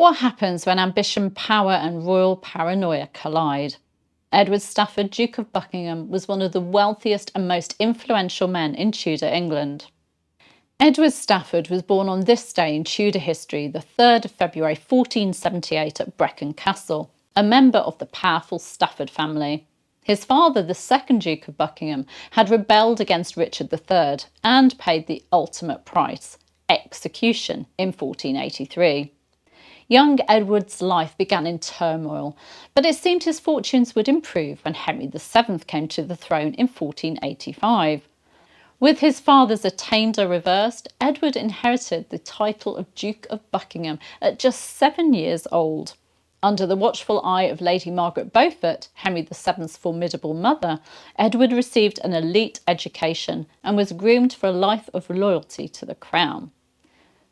What happens when ambition, power, and royal paranoia collide? Edward Stafford, Duke of Buckingham, was one of the wealthiest and most influential men in Tudor England. Edward Stafford was born on this day in Tudor history, the 3rd of February 1478 at Brecon Castle, a member of the powerful Stafford family. His father, the 2nd Duke of Buckingham, had rebelled against Richard III and paid the ultimate price, execution, in 1483. Young Edward's life began in turmoil, but it seemed his fortunes would improve when Henry VII came to the throne in 1485. With his father's attainder reversed, Edward inherited the title of Duke of Buckingham at just 7 years old. Under the watchful eye of Lady Margaret Beaufort, Henry VII's formidable mother, Edward received an elite education and was groomed for a life of loyalty to the crown.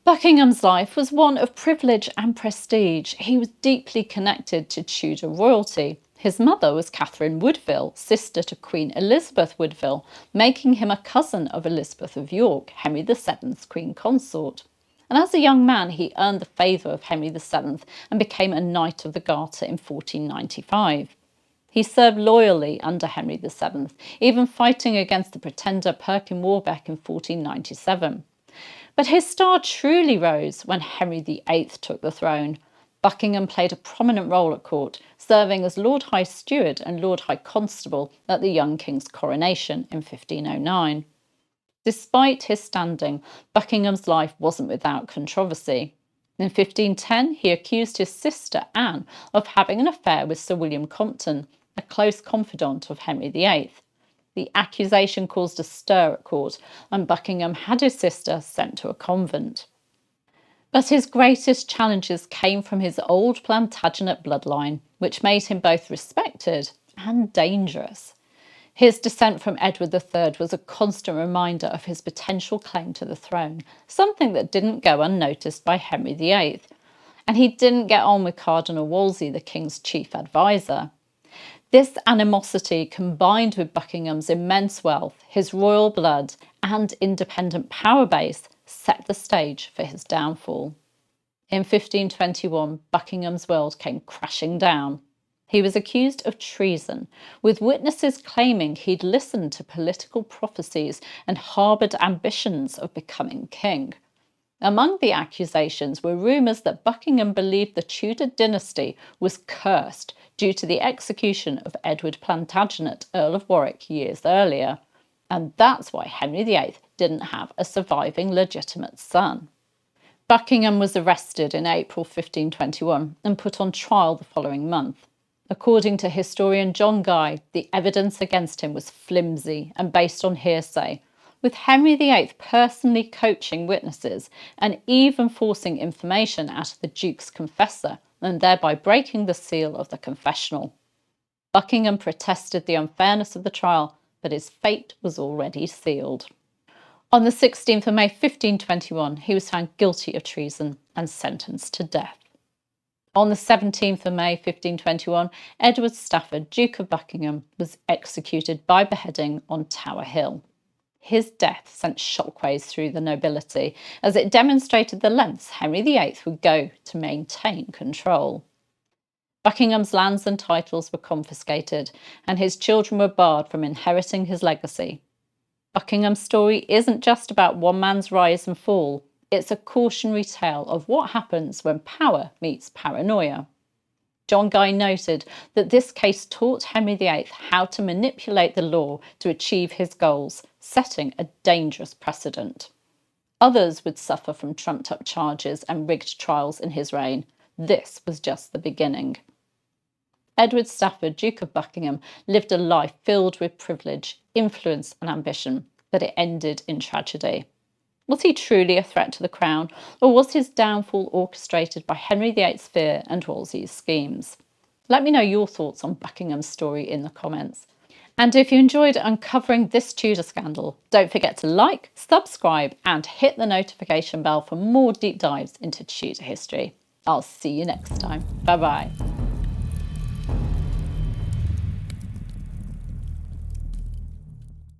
Buckingham's life was one of privilege and prestige. He was deeply connected to Tudor royalty. His mother was Catherine Woodville, sister to Queen Elizabeth Woodville, making him a cousin of Elizabeth of York, Henry VII's queen consort. And as a young man, he earned the favour of Henry VII and became a Knight of the Garter in 1495. He served loyally under Henry VII, even fighting against the pretender Perkin Warbeck in 1497. But his star truly rose when Henry VIII took the throne. Buckingham played a prominent role at court, serving as Lord High Steward and Lord High Constable at the young king's coronation in 1509. Despite his standing, Buckingham's life wasn't without controversy. In 1510, he accused his sister Anne of having an affair with Sir William Compton, a close confidant of Henry VIII. The accusation caused a stir at court, and Buckingham had his sister sent to a convent. But his greatest challenges came from his old Plantagenet bloodline, which made him both respected and dangerous. His descent from Edward III was a constant reminder of his potential claim to the throne, something that didn't go unnoticed by Henry VIII. And he didn't get on with Cardinal Wolsey, the king's chief advisor. This animosity, combined with Buckingham's immense wealth, his royal blood, and independent power base, set the stage for his downfall. In 1521, Buckingham's world came crashing down. He was accused of treason, with witnesses claiming he'd listened to political prophecies and harboured ambitions of becoming king. Among the accusations were rumours that Buckingham believed the Tudor dynasty was cursed due to the execution of Edward Plantagenet, Earl of Warwick, years earlier. And that's why Henry VIII didn't have a surviving legitimate son. Buckingham was arrested in April 1521 and put on trial the following month. According to historian John Guy, the evidence against him was flimsy and based on hearsay, with Henry VIII personally coaching witnesses and even forcing information out of the Duke's confessor and thereby breaking the seal of the confessional. Buckingham protested the unfairness of the trial, but his fate was already sealed. On the 16th of May 1521, he was found guilty of treason and sentenced to death. On the 17th of May 1521, Edward Stafford, Duke of Buckingham, was executed by beheading on Tower Hill. His death sent shockwaves through the nobility, as it demonstrated the lengths Henry VIII would go to maintain control. Buckingham's lands and titles were confiscated, and his children were barred from inheriting his legacy. Buckingham's story isn't just about one man's rise and fall, it's a cautionary tale of what happens when power meets paranoia. John Guy noted that this case taught Henry VIII how to manipulate the law to achieve his goals, setting a dangerous precedent. Others would suffer from trumped-up charges and rigged trials in his reign. This was just the beginning. Edward Stafford, Duke of Buckingham, lived a life filled with privilege, influence and ambition, but it ended in tragedy. Was he truly a threat to the crown, or was his downfall orchestrated by Henry VIII's fear and Wolsey's schemes? Let me know your thoughts on Buckingham's story in the comments. And if you enjoyed uncovering this Tudor scandal, don't forget to like, subscribe and hit the notification bell for more deep dives into Tudor history. I'll see you next time. Bye bye.